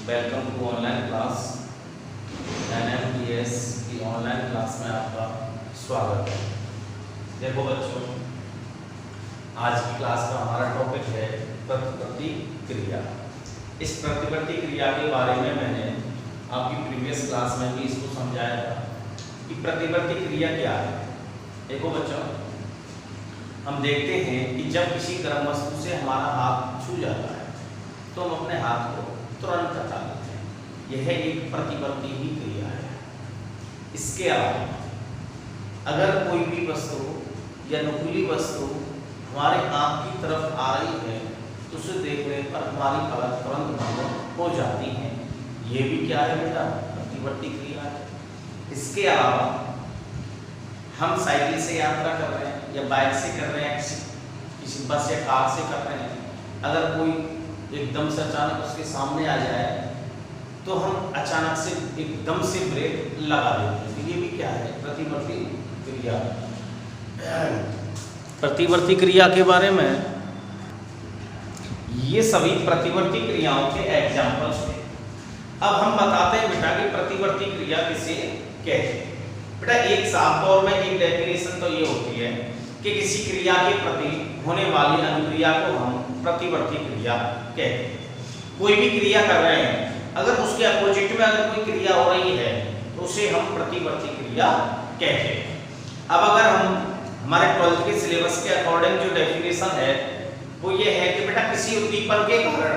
Welcome to online class NMTS की online class में आपका स्वागत है। देखो बच्चों, आज की क्लास का हमारा टॉपिक है प्रतिवर्ती क्रिया। इस प्रतिवर्ती क्रिया के बारे में मैंने आपकी प्रीवियस क्लास में भी इसको समझाया था कि प्रतिवर्ती क्रिया क्या है। देखो बच्चों, हम देखते हैं कि जब किसी गर्म वस्तु से हमारा हाथ छू जाता है तो हम अपने हाथ को तुरंत हटा लेते हैं। यह एक प्रतिवर्ती ही क्रिया है। इसके अलावा अगर कोई भी वस्तु या नुकीली वस्तु हमारे आँख की तरफ आ रही है तो उसे देखने पर हमारी पलक तुरंत बंद हो जाती है। ये भी क्या है बेटा? प्रतिवर्ती क्रिया है। इसके अलावा हम साइकिल से यात्रा कर रहे हैं या बाइक से कर रहे हैं, किसी बस या कार से कर रहे हैं, अगर कोई एकदम से अचानक उसके सामने आ जाए तो हम अचानक से एकदम से ब्रेक लगा देते हैं। ये भी क्या है? प्रतिवर्ती क्रिया। प्रतिवर्ती क्रिया के बारे में ये सभी प्रतिवर्ती क्रियाओं के एग्जाम्पल्स थे। अब हम बताते हैं बेटा कि प्रतिवर्ती क्रिया किसे कहते हैं। बेटा एक साफ तौर में एक डेफिनेशन तो ये होती है कि किसी क्रिया के प्रति होने वाली अनुक्रिया को हम प्रतिवर्ती क्रिया कहते हैं। कोई भी क्रिया कर रहे हैं, अगर उसके अपोजिट में अगर कोई क्रिया हो रही है तो उसे हम प्रतिवर्ती क्रिया कहते हैं। अब अगर हम हमारे 12th के सिलेबस के अकॉर्डिंग जो डेफिनेशन है वो ये है कि बेटा किसी उद्दीपन के कारण,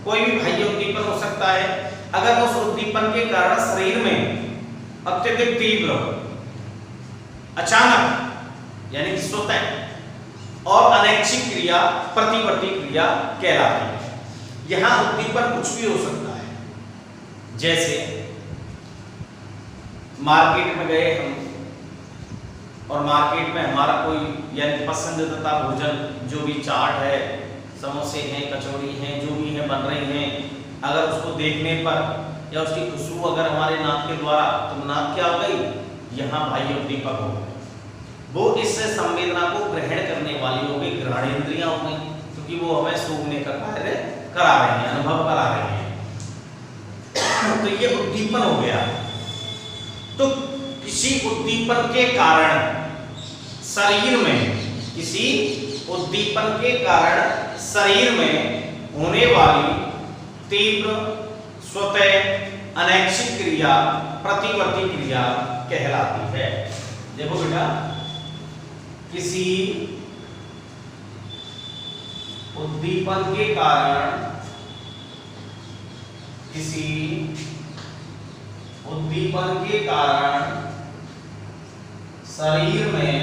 कोई भी बाह्य उद्दीपन हो सकता है, अगर उस उद्दीपन के कारण शरीर में अत्यधिक तीव्र, अचानक यानी कि स्वतः और अनैच्छिक क्रिया प्रतिवर्ती क्रिया कहलाती है। यहां उद्दीपन कुछ भी हो सकता है, जैसे मार्केट में गए हम और मार्केट में हमारा कोई यानी पसंदीदा भोजन जो भी चाट है, समोसे हैं, कचौड़ी हैं, जो भी है बन रही हैं, अगर उसको देखने पर या उसकी खुशबू अगर हमारे नाक के द्वारा, तो नाक क्या हो गई? यहाँ बाह्य उद्दीपक हो गए। वो इस संवेदना को ग्रहण करने वाली हो गई, ग्रहणेंद्रियां हो गई, क्योंकि वो हमें सूंघने का कार्य करा रहे हैं, अनुभव करा रहे हैं। तो ये उद्दीपन हो गया। तो किसी उद्दीपन के कारण शरीर में, किसी उद्दीपन के कारण शरीर में होने वाली तीव्र स्वतः अनैच्छिक क्रिया प्रतिवर्ती क्रिया कहलाती है। देखो बेटा, किसी उद्दीपन के कारण, किसी उद्दीपन के कारण शरीर में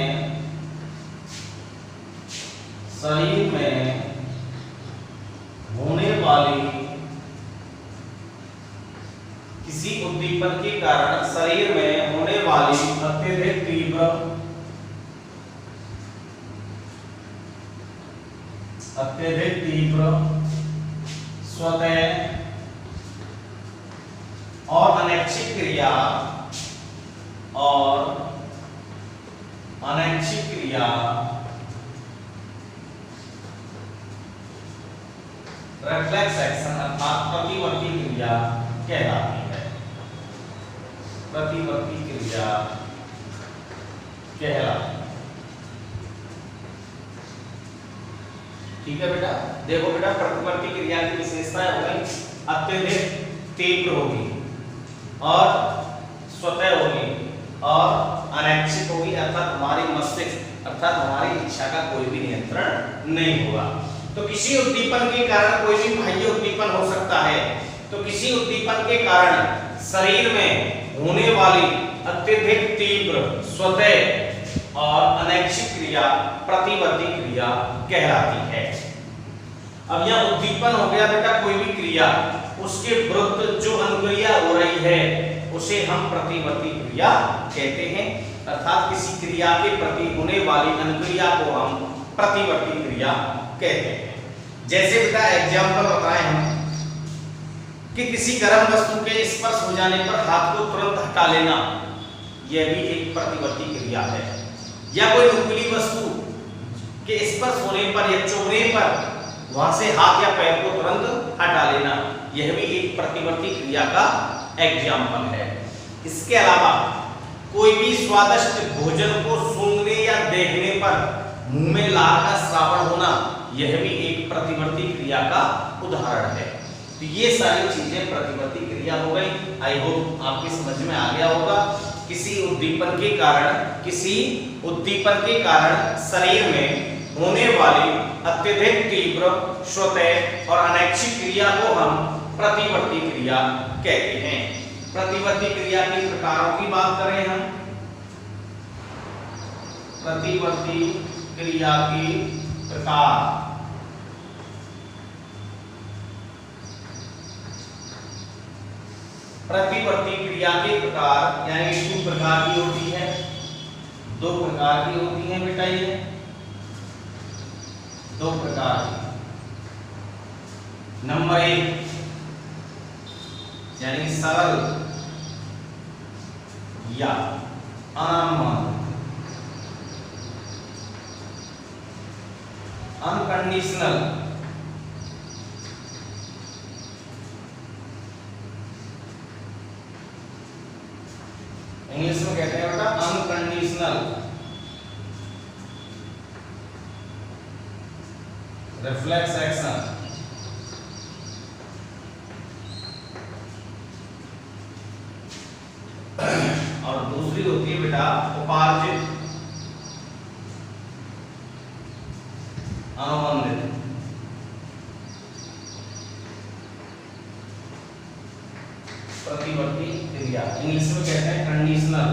होने वाली, किसी उद्दीपन के कारण शरीर में होने वाली अत्यधिक तीव्र, स्वतः और अनैच्छिक क्रिया रिफ्लेक्स एक्शन अर्थात प्रतिवर्ती क्रिया कहलाती है। प्रतिवर्ती क्रिया कहलाती है। ठीक है बेटा। देखो बेटा, प्रतिवर्ती क्रिया की विशेषताएं हो गई, अत्यधिक तीव्र होगी और स्वतः होगी और अनैच्छिक होगी, अर्थात हमारी मस्तिष्क अर्थात हमारी इच्छा का कोई भी नियंत्रण नहीं होगा। तो किसी उद्दीपन के कारण कोई भी बाह्य उद्दीपन हो सकता है, तो किसी उद्दीपन के कारण शरीर में होने वाली अत्यधिक तीव्र स्वतः और अनैच्छिक क्रिया प्रतिवर्ती क्रिया कहलाती है। अब यह उद्दीपन हो गया बेटा कोई भी क्रिया, उसके विरुद्ध जो अनुक्रिया हो रही है उसे हम प्रतिवर्ती क्रिया कहते हैं, अर्थात किसी क्रिया के प्रति होने वाली अनुक्रिया को हम प्रतिवर्ती क्रिया कहते हैं। जैसे बेटा एग्जाम्पल बताएं हम कि किसी गर्म वस्तु के स्पर्श हो जाने पर हाथ को तुरंत हटा लेना, यह भी एक प्रतिवर्ती क्रिया है। या कोई नुकीली वस्तु के स्पर्श होने पर या चुभने पर वहां से हाथ या पैर को तुरंत हटा लेना, यह भी एक प्रतिवर्ती क्रिया का एग्जाम्पल है। इसके अलावा कोई भी स्वादिष्ट भोजन को सूंघने या देखने पर मुंह में लार का श्रावण होना, यह भी एक प्रतिवर्ती क्रिया का उदाहरण है। तो ये सारी चीजें प्रतिवर्ती क्रिया हो गई। आई होप आपकी समझ में आ गया होगा। किसी उद्दीपन के कारण शरीर में होने वाली अत्यधिक तीव्र स्वतः और अनैच्छिक क्रिया को हम प्रतिवर्ती क्रिया कहते हैं। प्रतिवर्ती क्रिया के प्रकारों की बात करें हम, प्रतिवर्ती क्रिया के प्रकार। प्रतिवर्ती क्रिया के प्रकार यानी 2 प्रकार की होती है, 2 प्रकार की होती है बेटा, ये 2 प्रकार की। नंबर 1 यानी सरल या अनानुमानित, अनकंडीशनल। इंग्लिश में कहते हैं बेटा अनकंडीशनल रिफ्लेक्स एक्शन। और दूसरी होती है बेटा उपार्जित अनुबंधित। प्रतिवर्ती क्रिया इंग्लिश में कहते हैं कंडीशनल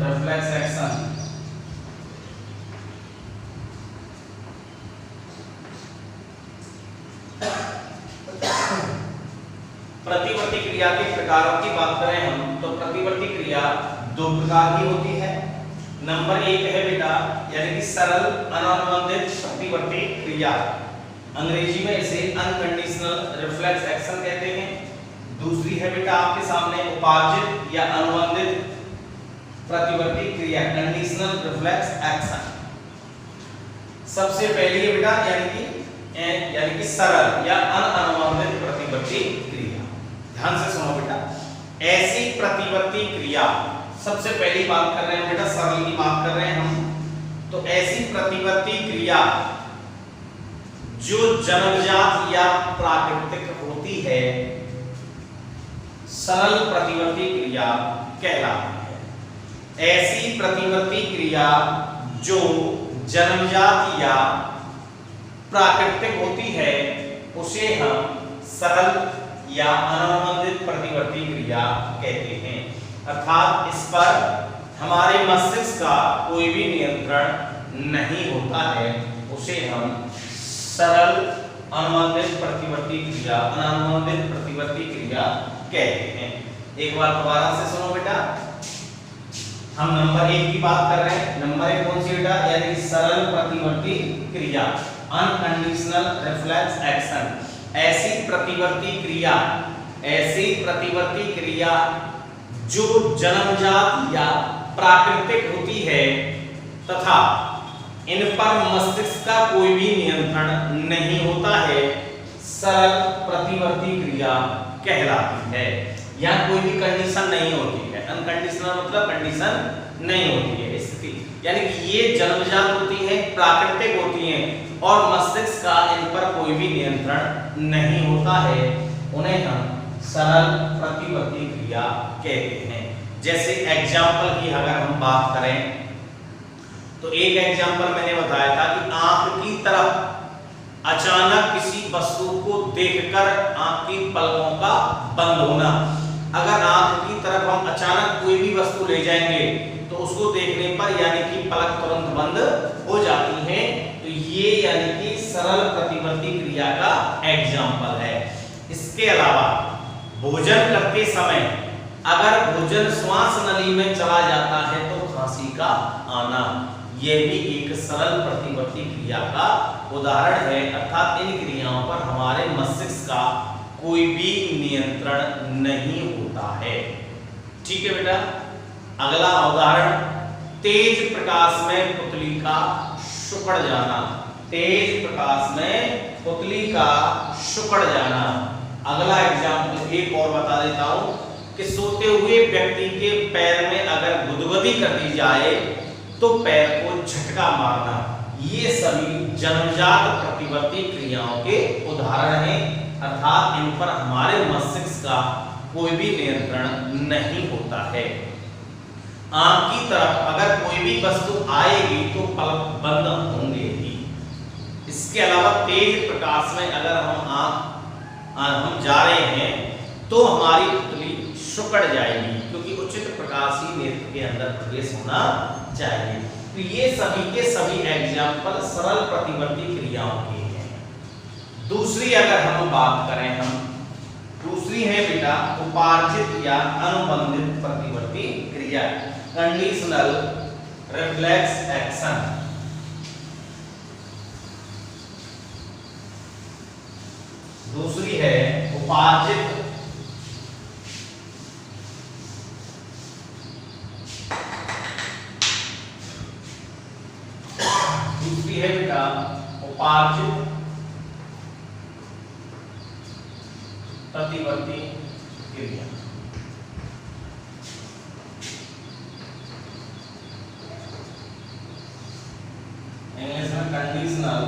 रिफ्लेक्स एक्शन। प्रतिवर्ती क्रिया के प्रकारों की बात करें हम तो प्रतिवर्ती क्रिया 2 प्रकार की होती है। नंबर 1 है बेटा यानी कि सरल अनानुबंधित प्रतिवर्ती क्रिया, अंग्रेजी में इसे अनकंडीशनल रिफ्लेक्स एक्शन कहते हैं। दूसरी है बेटा आपके सामने उपार्जित या अनुबंधित प्रतिवर्ती क्रिया, कंडीशनल रिफ्लेक्स एक्शन। सबसे पहली है बेटा यानी कि सरल या अनानुबंधित प्रतिवर्ती क्रिया। ध्यान से सुनो बेटा, ऐसी प्रतिवर्ती क्रिया, सबसे पहली बात कर रहे हैं बेटा सरल की बात कर रहे हैं हम, तो ऐसी प्रतिवर्ती क्रिया जो जन्मजात या प्राकृतिक होती है सरल प्रतिवर्ती क्रिया कहलाती है। ऐसी प्रतिवर्ती क्रिया जो जन्मजात या प्राकृतिक होती है उसे हम सरल या अनानुबंधित प्रतिवर्ती क्रिया कहते हैं। अर्थात इस पर हमारे मस्तिष्क का कोई भी नियंत्रण नहीं होता है, उसे हम सरल अनानुबंधित प्रतिवर्ती क्रिया कहते हैं। एक बार दोबारा से सुनो बेटा, हम नंबर 1 की बात कर रहे हैं। नंबर 1 कौन सी बेटा यानी सरल प्रतिवर्ती क्रिया, अनकंडीशनल रिफ्लेक्स एक्शन। ऐसी प्रतिवर्ती क्रिया जो जन्मजात या प्राकृतिक होती है तथा इन पर मस्तिष्क का कोई भी नियंत्रण नहीं होता है, सरल प्रतिवर्ती क्रिया कहलाती है। यहाँ कोई भी कंडीशन नहीं होती है। अनकंडीशनल मतलब कंडीशन नहीं होती है स्थिति, यानी कि ये जन्मजात होती है, प्राकृतिक होती हैं और मस्तिष्क का इन पर कोई भी नियंत्रण नहीं होता है, उन्हें हम सरल प्रतिवर्ती क्रिया कहते हैं। जैसे एग्जाम्पल की अगर हम बात करें तो एक एग्जाम्पल मैंने बताया था कि आंख की तरफ अचानक किसी वस्तु को देखकर आंख की पलकों का बंद होना। अगर आंख की तरफ हम अचानक कोई भी वस्तु ले जाएंगे तो उसको देखने पर यानी कि पलक तुरंत बंद हो जाती है, तो ये यानी कि सरल प्रतिवर्ती क्रिया का एग्जाम्पल है। इसके अलावा भोजन करते समय अगर भोजन श्वास नली में चला जाता है तो खांसी का आना, यह भी एक सरल प्रतिवर्ती क्रिया का उदाहरण है। अर्थात इन क्रियाओं पर हमारे मस्तिष्क का कोई भी नियंत्रण नहीं होता है। ठीक है बेटा, अगला उदाहरण, तेज प्रकाश में पुतली का सिकुड़ जाना, तेज प्रकाश में पुतली का सिकुड़ जाना। अगला एग्जाम्पल एक और बता देता हूं कि सोते हुए व्यक्ति के पैर में अगर गुदगुदी कर दी जाए तो पैर को झटका मारना, ये सभी जन्मजात प्रतिवर्ती क्रियाओं के उदाहरण हैं, अर्थात इन पर हमारे मस्तिष्क का कोई भी नियंत्रण नहीं होता है। आंख की तरफ अगर कोई भी वस्तु आएगी तो पलक बंद होंगे ही। इसके अलावा तेज प्रकाश में अगर हम जा रहे हैं तो हमारी पुतली सिकुड़ जाएगी, क्योंकि उचित प्रकाश ही नेत्र के अंदर प्रवेश होना चाहिए। तो ये सभी के सभी एग्जाम्पल सरल प्रतिवर्ती क्रियाओं के हैं। दूसरी अगर हम बात करें, दूसरी है बेटा उपार्जित या अनुबंधित प्रतिवर्ती क्रिया, कंडीशनल रिफ्लेक्स एक्शन। दूसरी है उपार्जित है बेटा उपार्जित प्रतिवर्ती क्रिया। इंग्लिश में conditional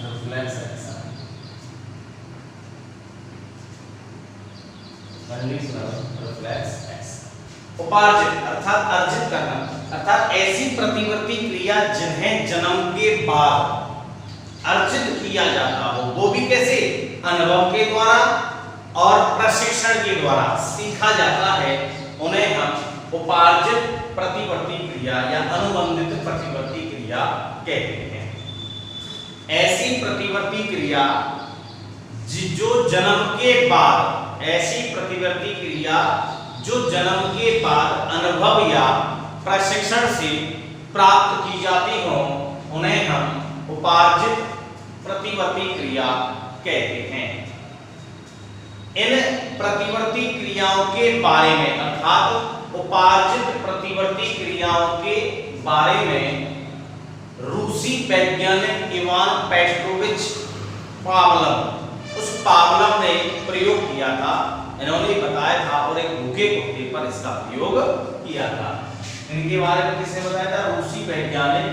reflex action, conditional reflex action. उपार्जित अर्थात अर्जित करना, अर्थात ऐसी प्रतिवर्ती क्रिया जिन्हें जन्म के बाद अर्जित किया जाता हो, वो भी कैसे, अनुभव के द्वारा और प्रशिक्षण के द्वारा सीखा जाता है, उन्हें हम उपार्जित प्रतिवर्ती क्रिया या अनुबंधित प्रतिवर्ती क्रिया कहते हैं। ऐसी प्रतिवर्ती क्रिया जो जन्म के बाद, ऐसी प्रतिवर्ती क्रिया जो जन्म के बाद अनुभव या प्रशिक्षण से प्राप्त की जाती हो, उन्हें हम उपार्जित प्रतिवर्ती क्रिया कहते हैं। इन प्रतिवर्ती क्रियाओं के बारे में, अर्थात उपार्जित प्रतिवर्ती क्रियाओं के बारे में रूसी वैज्ञानिक इवान पेट्रोविच पावलोव, उस पावलोव ने प्रयोग किया था, इन्होंने बताया था और एक भूखे कुत्ते पर इसका प्रयोग किया था। इनके बारे में किसने बताया था, रूसी वैज्ञानिक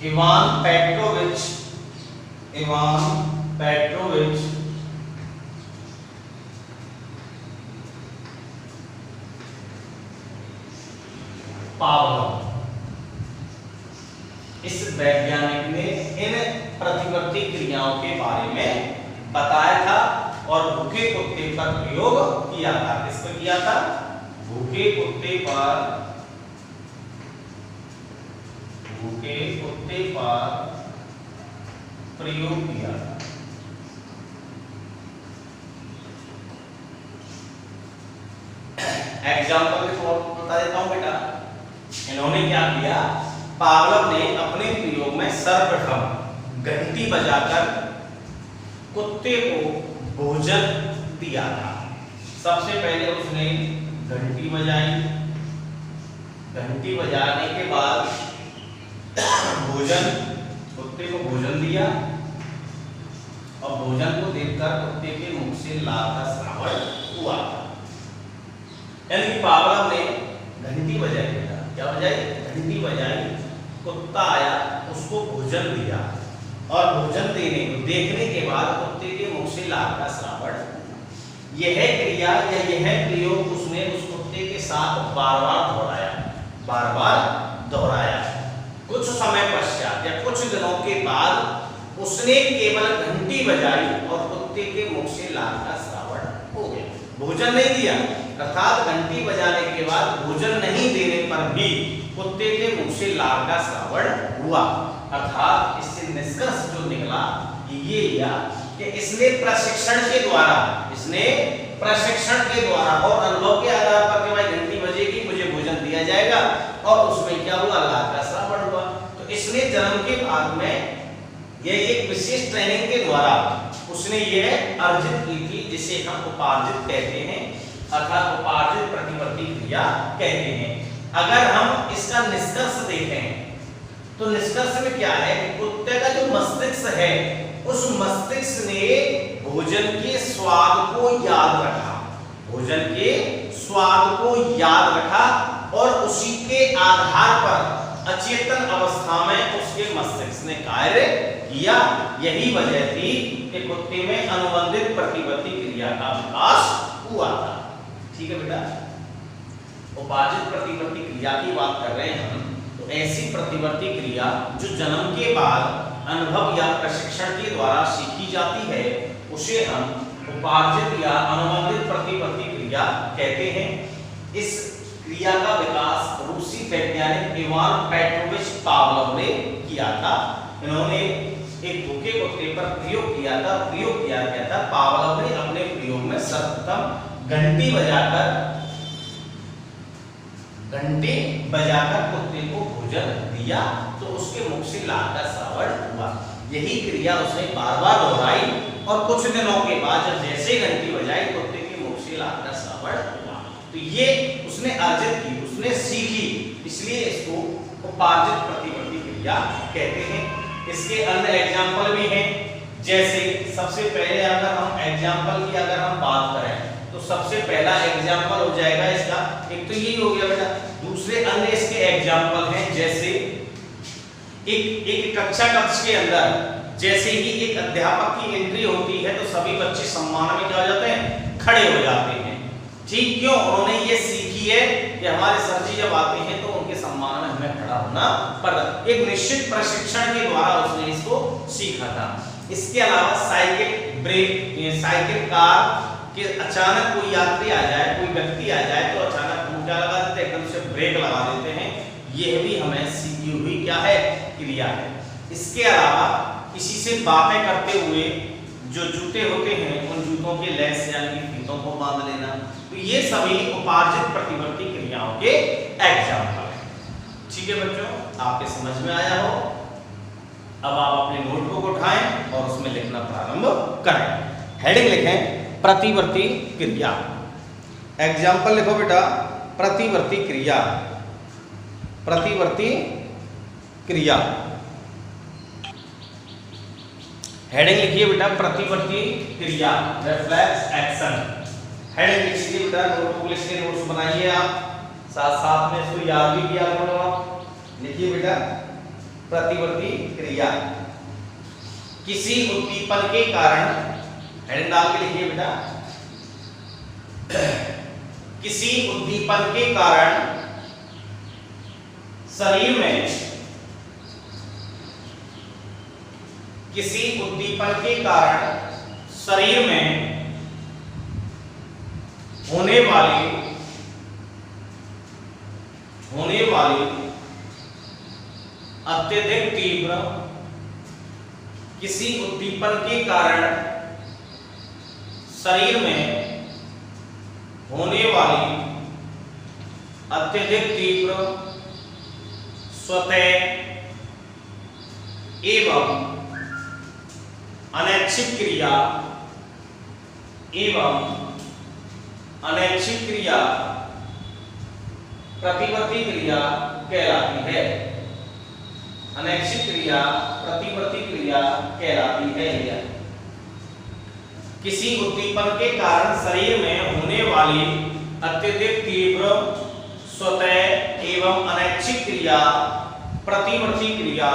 इवान पेट्रोविच पावलोव। इस वैज्ञानिक ने इन प्रतिवर्ती क्रियाओं के बारे में बताया था और भूखे कुत्ते पर प्रयोग किया था। किस पर किया था, भूखे कुत्ते पर प्रयोग किया था। एग्जाम्पल के तौर पर बता देता हूं बेटा, इन्होंने क्या किया, पावलोव ने अपने प्रयोग में सर्वप्रथम घंटी बजाकर कुत्ते को भोजन दिया था। सबसे पहले उसने घंटी बजाई, घंटी बजाने के बाद कुत्ते को भोजन दिया और भोजन को देखकर कुत्ते के मुख से लार का श्रावण हुआ। यानी पावलोव ने घंटी बजाई, बेटा क्या बजाई, घंटी बजाई, कुत्ता आया, उसको भोजन दिया और भोजन देखने के बाद कुत्ते के मुख से लार का श्रावण। यह क्रिया या यह प्रयोग उसने उस कुत्ते के साथ बार बार दोहराया। कुछ समय पश्चात या कुछ दिनों के बाद उसने केवल घंटी बजाई और कुत्ते के मुख से लार का श्रावण हो गया। भोजन नहीं दिया, अर्थात घंटी बजाने के बाद भोजन नहीं देने पर भी कुत्ते के मुख से लार का श्रावण हुआ। अर्थात इससे निष्कर्ष जो निकला ये लिया कि इसने प्रशिक्षण के द्वारा और अनुभव के आधार पर कि भाई घंटी बजेगी मुझे भोजन दिया जाएगा, और उसमें क्या हुआ, लार का श्रावण हुआ। तो इसने जन्म के बाद में ये एक विशेष ट्रेनिंग के द्वारा उसने ये अर्जित की थी, जिसे हम उपार्जित कहते हैं अर्थात उपार्जित प्रतिवर्ती क्रिया कहते हैं। अगर हम इसका निष्कर्ष देखें तो निष्कर्ष में क्या है कि कुत्ते का जो मस्तिष्क है उस मस्तिष्क ने भोजन के स्वाद को याद रखा, भोजन के स्वाद को याद रखा और उसी के आधार पर अचेतन अवस्था में उसके मस्तिष्क ने कार्य किया। यही वजह थी कि कुत्ते में अनुबंधित प्रतिवर्ती क्रिया का विकास हुआ था। ठीक है बेटा, उपार्जित प्रतिवर्ती क्रिया की बात कर रहे हैं हम, तो ऐसी प्रतिवर्ती क्रिया जो जन्म के बाद अनुभव या प्रशिक्षण के द्वारा सीखी जाती है उसे हम उपार्जित या अनुबंधित प्रतिवर्ती क्रिया कहते हैं। इस क्रिया का विकास रूसी वैज्ञानिक इवान पेट्रोविच पावलोव ने किया था। इन्होंने एक भूखे कुत्ते पर प्रयोग किया था। प्रयोग किया गया था, पावलोव ने अपने प्रयोग में सर्वप्रथम घंटी बजाकर कुत्ते को भोजन दिया तो उसके मुख से लार का श्रावण हुआ। यही क्रिया उसने बार-बार दोहराई और कुछ दिनों के बाद जब जैसे घंटी बजाई कुत्ते के मुख से लार का श्रावण हुआ। तो ये उसने अर्जित की, उसने सीखी, इसलिए इसको उपार्जित प्रतिवर्ती क्रिया कहते हैं। इसके अन्य एग्जाम्पल भी हैं, जैसे सबसे पहले अगर हम एग्जाम्पल की अगर हम बात करें तो सबसे पहला एग्जाम्पल हो जाएगा इसका, एक तो यही हो गया बेटा। दूसरे अन्य इसके एग्जाम्पल हैं, जैसे एक कक्ष के अंदर जैसे ही एक अध्यापक की एंट्री होती है तो सभी बच्चे सम्मान में क्या हो जाते हैं, खड़े हो जाते हैं। ठीक क्यों? उन्होंने ये सीखी है कि हमारे सर जी जब आते हैं तो उनके सम्मान में हमें खड़ा होना पड़ता। एक निश्चित प्रशिक्षण के द्वारा उसने इसको सीखा था। इसके अलावा साइकिल कार कि अचानक कोई यात्री आ जाए, कोई व्यक्ति आ जाए तो अचानक हम क्या लगा देते हैं, एकदम से ब्रेक लगा देते हैं। यह भी हमें सीखी हुई क्या है, क्रिया है। इसके अलावा किसी से बातें करते हुए जो जूते होते हैं उन जूतों के लेस यानी फीतों को बांध लेना, तो ये सभी उपार्जित प्रतिवर्ती क्रियाओं के एग्जाम्पल हैं। ठीक है बच्चों, आपके समझ में आया हो? अब आप अपने नोटबुक उठाएं और उसमें लिखना प्रारंभ करें। हेडिंग लिखें प्रतिवर्ती क्रिया। एग्जाम्पल लिखो बेटा, प्रतिवर्ती क्रिया। प्रतिवर्ती क्रिया हेडिंग लिखिए बेटा, प्रतिवर्ती क्रिया, रिफ्लेक्स एक्शन। हेडिंग लिखिए बेटा, नोटबुक लिखिए, नोट्स बनाइए आप, साथ साथ में इसको याद भी किया करो आप। लिखिए बेटा, प्रतिवर्ती क्रिया। किसी उद्दीपन के कारण, हेडिंग डाल के लिखिए बेटा, किसी उद्दीपन के कारण शरीर में, किसी उद्दीपन के कारण शरीर में होने वाली अत्यधिक तीव्र, किसी उद्दीपन के कारण शरीर में होने वाली अत्यधिक तीव्र, स्वतः एवं अनैच्छिक क्रिया प्रतिवर्ती क्रिया कहलाती है। अनैच्छिक क्रिया प्रतिवर्ती क्रिया कहलाती है। किसी उद्दीपन के कारण शरीर में होने वाली अत्यधिक तीव्र, स्वतः एवं अनैच्छिक क्रिया प्रतिवर्ती क्रिया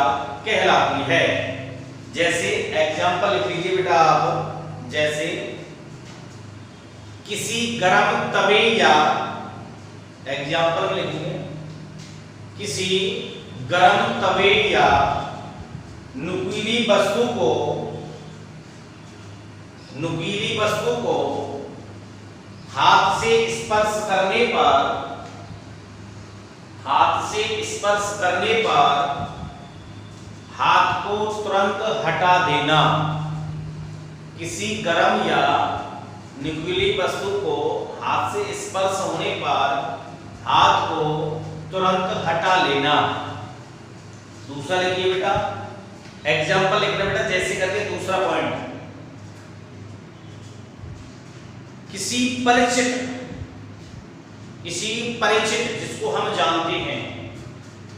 कहलाती है। जैसे एग्जाम्पल लिख लीजिए बेटा आप, जैसे किसी गर्म तवे या, एग्जाम्पल लिखिए, किसी गर्म तवे या नुकीली वस्तु को हाथ से स्पर्श करने पर हाथ को तुरंत हटा देना। किसी गर्म या नुकीली वस्तु को हाथ से स्पर्श होने पर हाथ को तुरंत हटा लेना। दूसरा लिखिए बेटा, एग्जाम्पल लिखना बेटा, जैसे करके दूसरा पॉइंट, किसी परिचित जिसको हम जानते हैं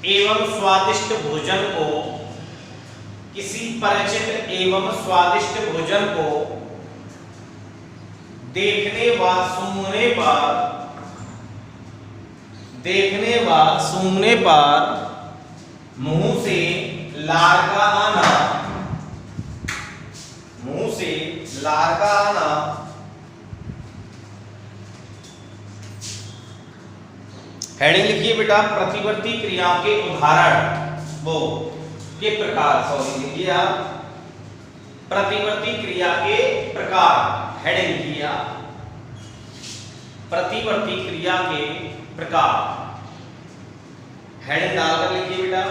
एवं स्वादिष्ट भोजन को, किसी परिचित एवं स्वादिष्ट भोजन को देखने व सूंघने पर मुंह से लार का आना, हेडिंग लिखिए बेटा, प्रतिवर्ती क्रियाओं के उदाहरण वो के प्रकार, सॉरी लिखिए आप, प्रतिवर्ती क्रिया के प्रकार, हेडिंग लिखिए आप, प्रतिवर्ती क्रिया के प्रकार, हेडिंग डालकर लिखिए बेटा,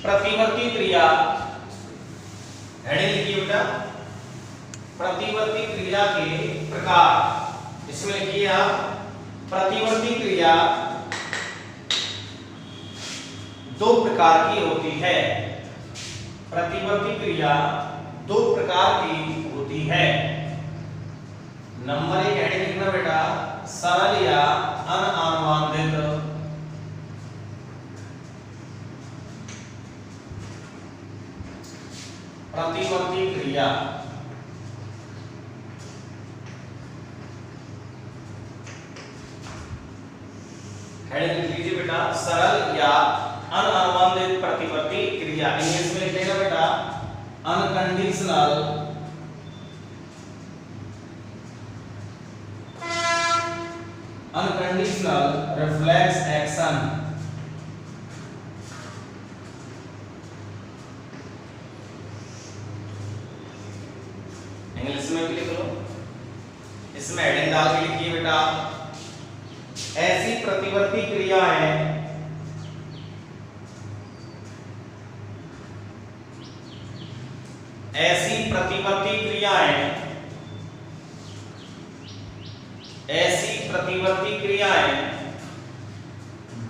प्रतिवर्ती क्रिया, हेडिंग लिखिए बेटा, प्रतिवर्ती क्रिया के प्रकार, इसमें लिखिए आप, प्रतिवर्ती क्रिया दो प्रकार की होती है, प्रतिवर्ती क्रिया दो प्रकार की होती है। नंबर 1 हेडिंग लिखना बेटा, सरल या अनानुबंधित प्रतिवर्ती क्रिया, हेडिंग लिख लीजिए बेटा, सरल या अनानुबंधित प्रतिवर्ती क्रिया, इंग्लिश में लिख लेना बेटा, अनकंडीशनल रिफ्लेक्स एक्शन, इंग्लिश में भी लिख लो, इसमें हेडिंग डाल के लिखिए बेटा, ऐसी प्रतिवर्ती क्रियाएं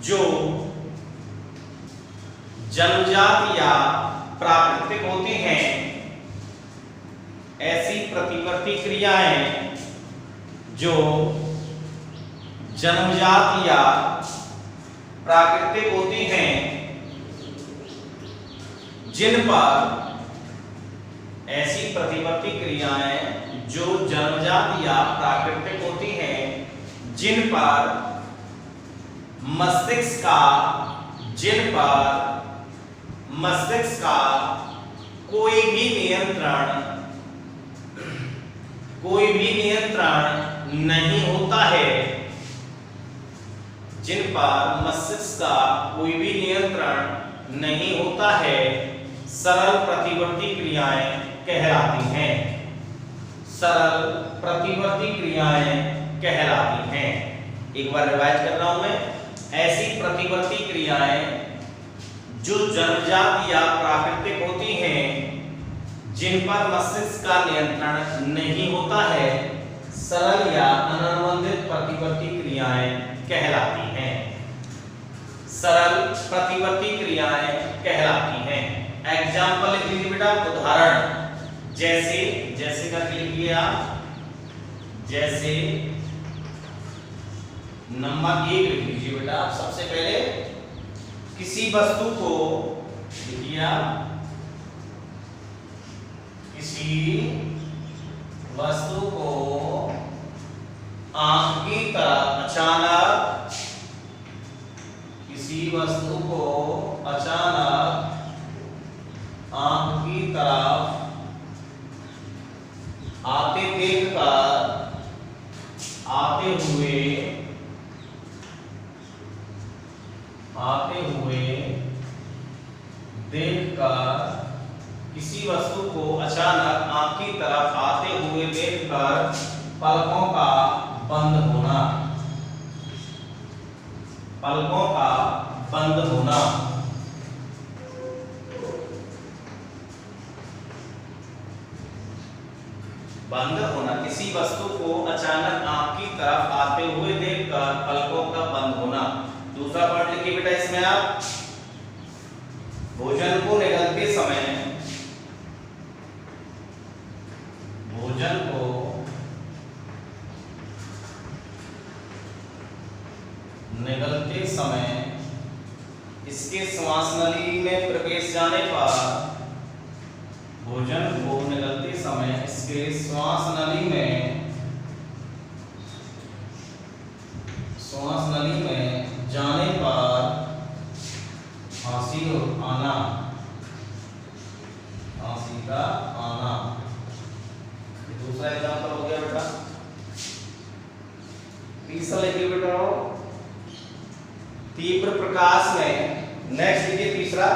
जो जन्मजात या प्राकृतिक होती हैं, ऐसी प्रतिवर्ती क्रियाएं जो जन्मजात या प्राकृतिक होती हैं, जिन पर, ऐसी प्रतिवर्ती क्रियाएं जो जन्मजात या प्राकृतिक होती हैं, जिन पर मस्तिष्क का कोई भी नियंत्रण नहीं होता है, जिन पर मस्तिष्क का कोई भी नियंत्रण नहीं होता है, सरल प्रतिवर्ती क्रियाएं कहलाती हैं, सरल प्रतिवर्ती क्रियाएं कहलाती हैं। एक बार रिवाइज कर रहा हूं मैं, ऐसी प्रतिवर्ती क्रियाएं जो जन्मजात या प्राकृतिक होती हैं, जिन पर मस्तिष्क का नियंत्रण नहीं होता है, सरल या अनानुबंधित प्रतिवर्ती क्रियाएं कहलाती हैं, सरल प्रतिवर्ती क्रियाएं कहलाती हैं। एग्जाम्पल लिख लीजिए बेटा, उदाहरण, जैसे करके लिखिए आप, जैसे नंबर 1 लिख लीजिए बेटा, सबसे पहले किसी वस्तु को लिखिए आप, किसी वस्तु को आंख की तरफ अचानक, किसी वस्तु को अचानक आंख की तरफ आते देखकर, आते हुए देखकर, किसी वस्तु को अचानक आंख की तरफ आते हुए देखकर पलकों का बंद होना, पलकों का बंद होना, बंद होना, किसी वस्तु को अचानक आंख की तरफ आते हुए देखकर पलकों का बंद होना। दूसरा पॉइंट लिखिए बेटा, इसमें आप भोजन को निगलते जाने पर भोजन को निगलते समय इसके श्वास नली में जाने पर खांसी का आना। दूसरा एग्जांपल हो गया बेटा। तीसरा लिखिए बेटा, तीव्र प्रकाश में, नेक्स्ट लिखिए तीसरा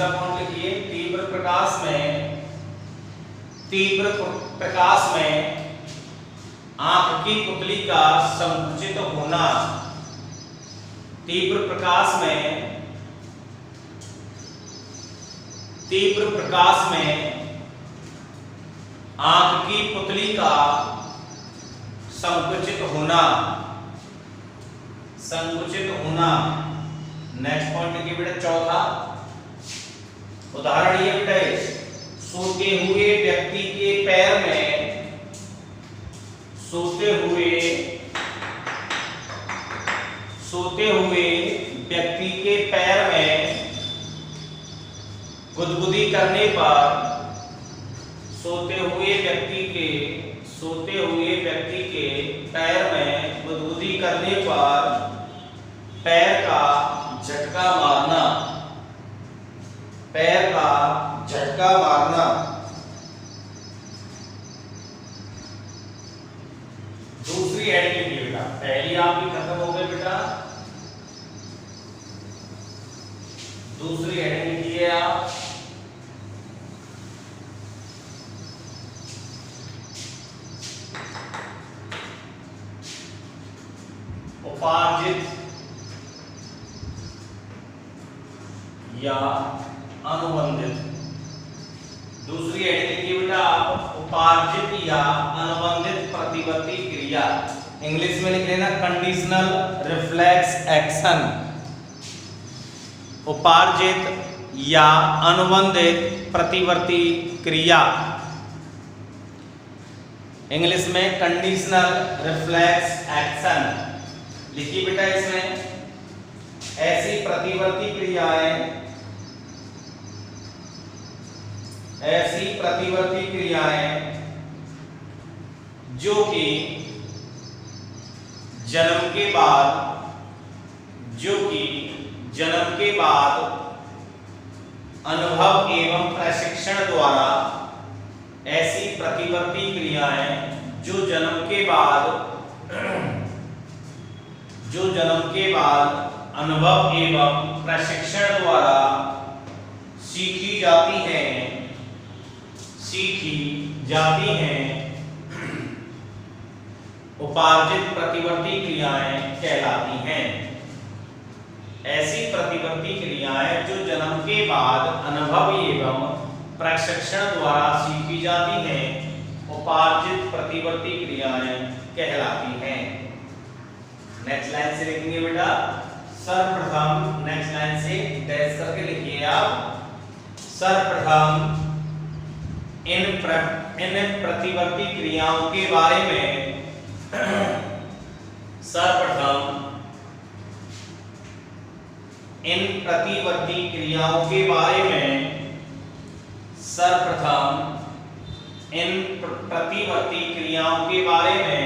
पॉइंट लिखिए, तीव्र प्रकाश में आंख की पुतली का संकुचित होना। तीव्र प्रकाश में आंख की पुतली का संकुचित होना। नेक्स्ट पॉइंट लिखिए बेटा चौथा। उदाहरण ये बेटा, सोते हुए व्यक्ति के पैर में गुदगुदी करने पर, सोते हुए व्यक्ति के पैर में गुदगुदी करने पर पैर का झटका मारना। दूसरी हेडिंग लिखिए बेटा, पहली आपकी खत्म हो गई बेटा। दूसरी हेडिंग लिखिए आप, उपार्जित या अनुबंधित। दूसरी हेडिंग लिखिए बेटा आप, उपार्जित या अनुबंधित प्रतिवर्ती क्रिया। इंग्लिश में लिख लेना कंडीशनल रिफ्लेक्स एक्शन। उपार्जित या अनुबंधित प्रतिवर्ती क्रिया, इंग्लिश में कंडीशनल रिफ्लेक्स एक्शन। लिखिए बेटा इसमें, ऐसी प्रतिवर्ती क्रियाएं जो कि जन्म के बाद अनुभव एवं प्रशिक्षण द्वारा, ऐसी प्रतिवर्ती क्रियाएं जो जन्म के बाद अनुभव एवं प्रशिक्षण द्वारा सीखी जाती हैं उपार्जित प्रतिवर्ती क्रियाएं कहलाती हैं। ऐसी प्रतिवर्ती क्रियाएं जो जन्म के बाद अनुभव एवं प्रशिक्षण द्वारा सीखी जाती हैं उपार्जित प्रतिवर्ती क्रियाएं कहलाती हैं। नेक्स्ट लाइन से लिखेंगे बेटा, सर्वप्रथम, नेक्स्ट लाइन से डैश करके लिखिए आप, सर्वप्रथम इन प्रतिवर्ती क्रियाओं के बारे में, सर्वप्रथम इन प्रतिवर्ती क्रियाओं के बारे में, सर्वप्रथम इन प्रतिवर्ती क्रियाओं के बारे में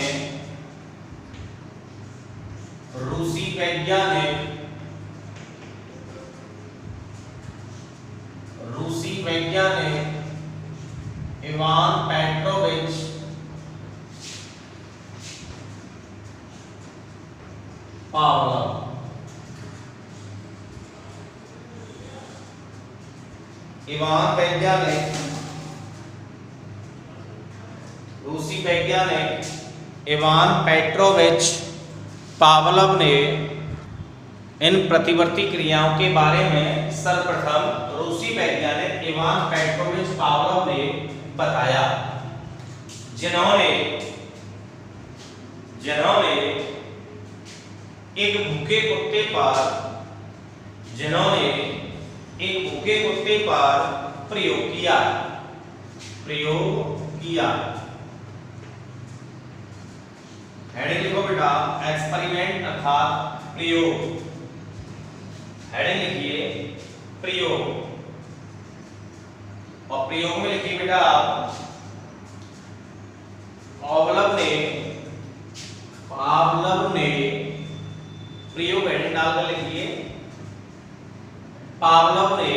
रूसी वैज्ञानिक इवान पेट्रोविच पावलोव, रूसी वैज्ञानिक इवान पेट्रोविच पावलोव ने इन प्रतिवर्ती क्रियाओं के बारे में, सर्वप्रथम रूसी वैज्ञानिक इवान पेट्रोविच पावलोव ने बताया, जिन्होंने एक भूखे कुत्ते पर प्रयोग किया। हेडिंग लिखो बेटा, एक्सपेरिमेंट अर्थात प्रयोग। हेडिंग लिखिए, प्रयोग में लिखिए बेटा आप पावलोव ने प्रयोग हेडिंग डालकर लिखिए पावलोव ने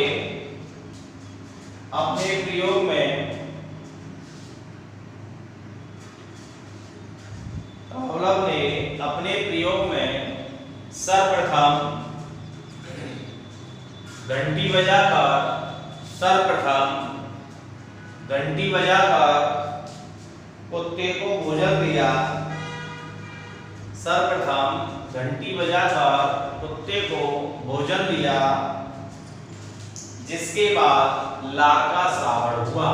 अपने प्रयोग में सर्वप्रथम घंटी बजाकर कुत्ते को भोजन दिया। सर्वप्रथम घंटी बजाकर कुत्ते को भोजन दिया, जिसके बाद लार का श्रावण हुआ।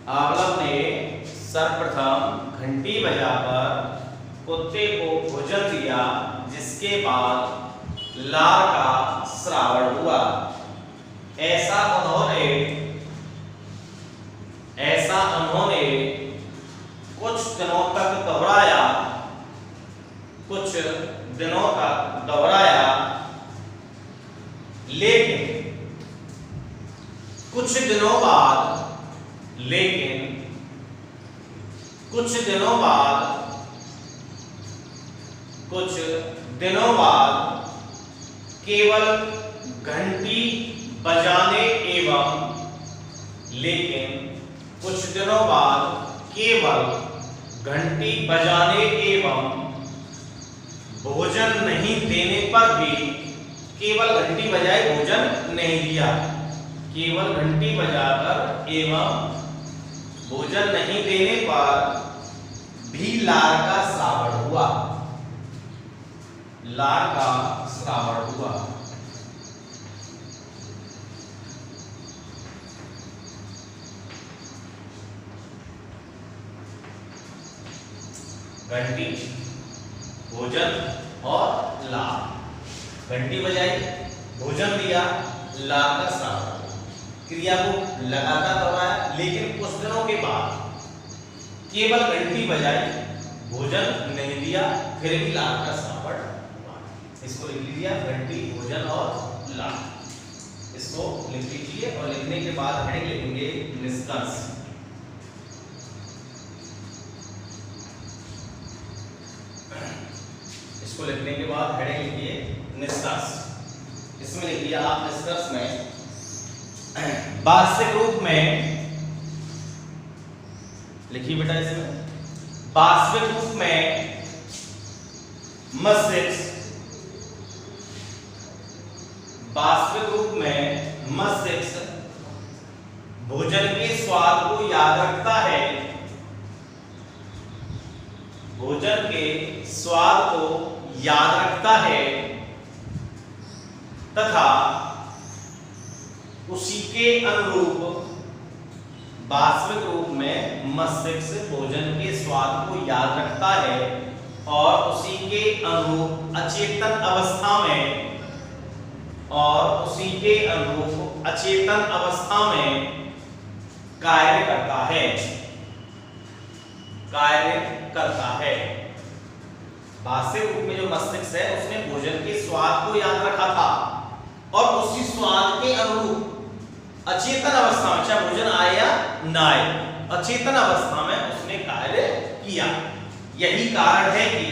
पावलोव ने सर्वप्रथम घंटी बजाकर कुत्ते को भोजन दिया, जिसके बाद लार का श्रावण हुआ। ऐसा उन्होंने कुछ दिनों तक दोहराया, लेकिन कुछ दिनों बाद केवल घंटी बजाने एवं भोजन नहीं देने पर भी केवल घंटी बजाए भोजन नहीं दिया। केवल घंटी बजाकर एवं भोजन नहीं देने पर भी लार का श्रावण हुआ। घंटी, भोजन और लार। घंटी बजाई, भोजन दिया, लार का श्रावण। क्रिया को लगातार दोहराया, लेकिन कुछ दिनों के बाद केवल घंटी बजाई, भोजन नहीं दिया, फिर भी लार का श्रावण हुआ। इसको लिख लीजिए घंटी, भोजन और लार। इसको लिख लीजिए और लिखने के बाद हेडिंग लिखेंगे निष्कर्ष। इसको लिखने के बाद हेडिंग लिखिए निष्कर्ष। इसमें लिखिए आप निष्कर्ष में वास्तविक रूप में लिखिए बेटा। इसमें वास्तविक रूप में मस्तिष्क भोजन के स्वाद को याद रखता है। भोजन के स्वाद को याद रखता है तथा उसी के अनुरूप वास्तविक रूप में मस्तिष्क भोजन के स्वाद को याद रखता है और उसी के अनुरूप अचेतन अवस्था में कार्य करता है। वास्तविक रूप में जो मस्तिष्क है उसने भोजन के स्वाद को याद रखा था और उसी स्वाद के अनुरूप अचेतन अवस्था में, चाहे भोजन आए या ना आए, अचेतन अवस्था में उसने कार्य किया। यही कारण है कि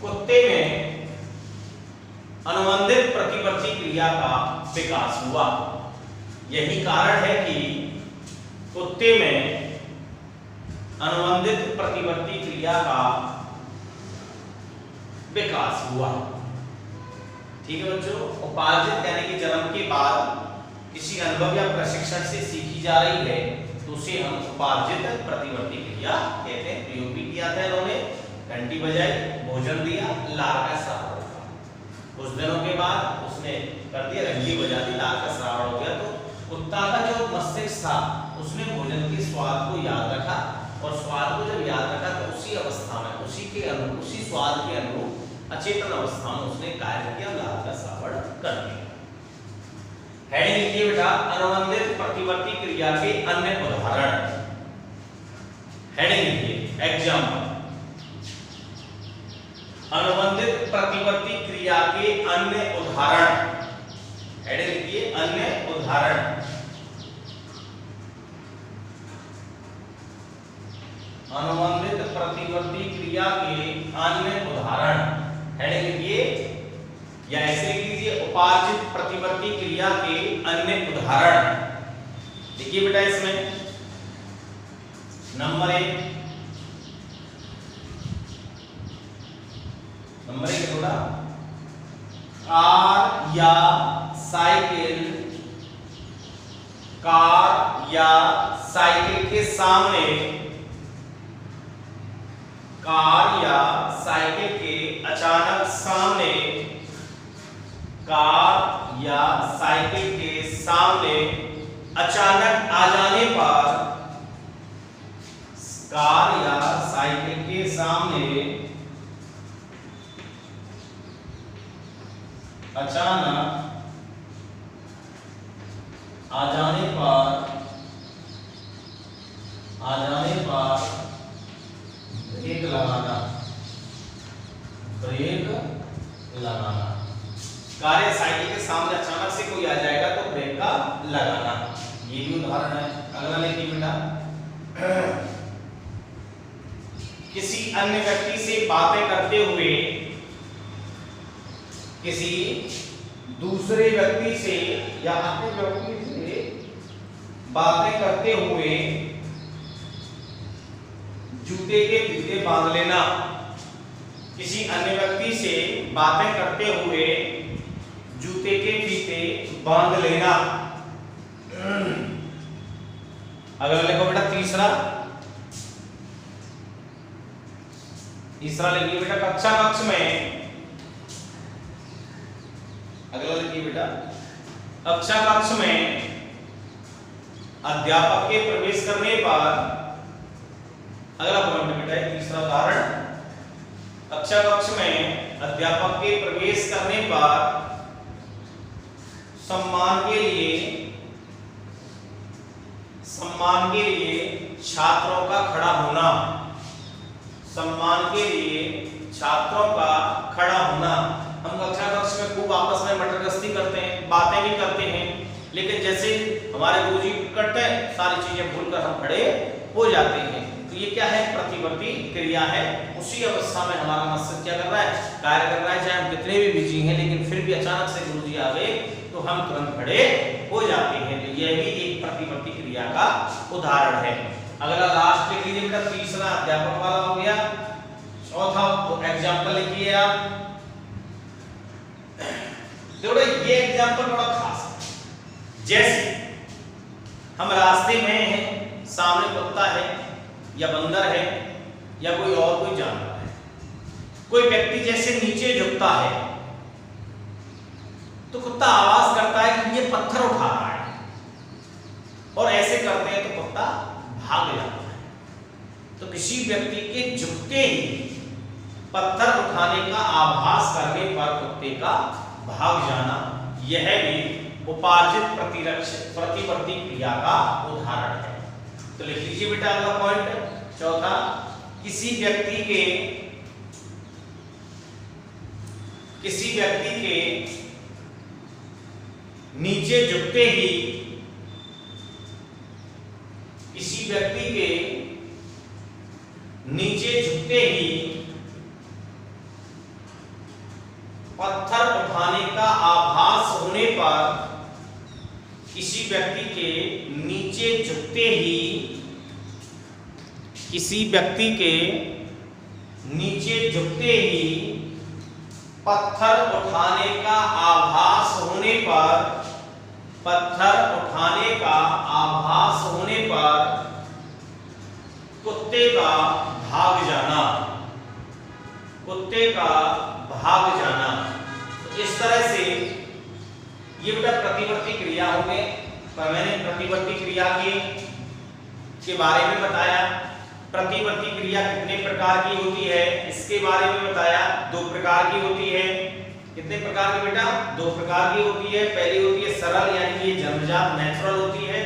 कुत्ते में अनुबंधित प्रतिवर्ती क्रिया का विकास हुआ। यही कारण है कि कुत्ते में अनुबंधित प्रतिवर्ती क्रिया का विकास हुआ। ठीक है बच्चों, उपार्जित यानी कि जन्म के बाद किसी अनुभव या प्रशिक्षण से सीखी जा रही है तो उसे हम उपार्जित प्रतिवर्ती क्रिया कहते हैं। प्रयोग भी किया था इन्होंने, घंटी बजाई, भोजन दिया, लार का श्रावण हुआ। कुछ दिनों के बाद उसने कर दिया, घंटी बजा दी, लार का श्रावण हो गया। तो कुत्ता का जो मस्तिष्क था उसने भोजन के स्वाद को याद रखा और स्वाद को जब याद रखा तो उसी अवस्था में, उसी स्वाद के अनुरूप अचेतन अवस्था में उसने कार्य किया, लार का श्रावण कर दिया। हेडिंग लिखिए बेटा अनुबंधित प्रतिवर्ती क्रिया के अन्य उदाहरण। हेडिंग लिखिए एग्जाम्पल। अनुबंधित प्रतिवर्ती क्रिया के अन्य उदाहरण, हेडिंग लिखिए अन्य उदाहरण। अनुबंधित प्रतिवर्ती क्रिया के अन्य उदाहरण, हेडिंग लिखिए या ऐसे लिख लीजिए उपार्जित प्रतिवर्ती क्रिया के अन्य उदाहरण। देखिए बेटा इसमें नंबर एक थोड़ा कार या साइकिल, कार या साइकिल के सामने, कार या साइकिल के अचानक सामने, कार या साइकिल के सामने अचानक आ जाने पर, कार या साइकिल के सामने अचानक आ जाने पर ब्रेक लगाना, ब्रेक लगाना। कार या साइकिल के सामने अचानक से कोई आ जाएगा तो ब्रेक का लगाना, ये भी उदाहरण है। अगला लिखिए बेटा किसी अन्य व्यक्ति से बातें करते हुए, किसी दूसरे व्यक्ति से या अन्य व्यक्ति से बातें करते हुए जूते के फीते बांध लेना, किसी अन्य व्यक्ति से बातें करते हुए जूते के फीते बांध लेना। अगला लिखो बेटा तीसरा लिखिए बेटा कक्षा कक्ष में, अगला लिखिए बेटा कक्षा कक्ष में अध्यापक के प्रवेश करने पर, अगला पॉइंट बेटा तीसरा उदाहरण, कक्षा कक्ष में अध्यापक के प्रवेश करने पर सम्मान के लिए छात्रों का खड़ा होना, सम्मान के लिए छात्रों का खड़ा होना। हम कक्षा कक्ष में खूब आपस में मटरगस्ती करते हैं, बातें भी करते हैं, लेकिन जैसे हमारे गुरुजी करते हैं सारी चीजें भूलकर हम खड़े हो जाते हैं। तो ये क्या है? प्रतिवर्ती क्रिया है। उसी अवस्था में हमारा मस्तिष्क क्या कर रहा है? कार्य कर रहा है। चाहे हम कितने भी बिजी हैं लेकिन फिर भी अचानक से गुरुजी आ गए तो हम तुरंत खड़े हो जाते हैं। तो यह भी एक प्रतिवर्ती क्रिया का उदाहरण है। अगला लास्ट लिख लीजिए बेटा, तीसरा अध्यापक वाला हो गया। चौथा तो एग्जाम्पल लिखिए आप। देखो ये एग्जाम्पल बड़ा खास है। जैसे हम रास्ते में हैं, सामने कुत्ता है या बंदर है या कोई जानवर है, कोई व्यक्ति जैसे नीचे झुकता है तो कुत्ता आवाज करता है कि ये पत्थर उठा रहा है, और ऐसे करते हैं तो कुत्ता भाग जाता है। तो किसी व्यक्ति के झुकते ही पत्थर उठाने का आभास करने पर कुत्ते का भाग जाना, यह भी उपार्जित प्रतिवर्ती क्रिया का उदाहरण है। तो लिख लीजिए बेटा अगला पॉइंट चौथा, किसी व्यक्ति के नीचे झुकते ही, किसी व्यक्ति के नीचे झुकते ही पत्थर उठाने का आभास होने पर, किसी व्यक्ति के नीचे झुकते ही, किसी व्यक्ति के नीचे झुकते ही पत्थर उठाने का आभास होने पर, पत्थर उठाने का आभास होने पर कुत्ते का भाग जाना, कुत्ते का भाग जाना। तो इस तरह से ये बेटा प्रतिवर्ती क्रिया हो गए। पर मैंने प्रतिवर्ती क्रिया के बारे में बताया। प्रतिवर्ती क्रिया कितने प्रकार की होती है इसके बारे में बताया। 2 प्रकार की होती है। कितने प्रकार की बेटा? 2 प्रकार की होती है। पहली होती है सरल, यानी कि जन्मजात नेचुरल होती है।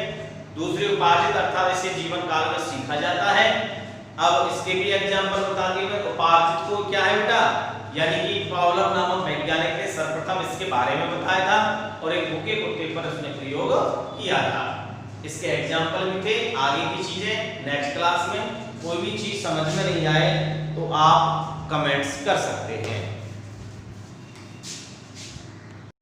दूसरी उपार्जित, अर्थात इसे जीवन काल में सीखा जाता है। अब इसके भी एग्जांपल बता दिए। उपार्जित को क्या है बेटा? यानी कि पावलोव नामक वैज्ञानिक ने सर्वप्रथम इसके बारे में बताया था और एक भूखे कुत्ते पर उसने प्रयोग किया था। इसके एग्जाम्पल भी थे। आगे की चीजें नेक्स्ट क्लास में, कोई भी चीज समझ में नहीं आए तो आप कमेंट्स कर सकते हैं।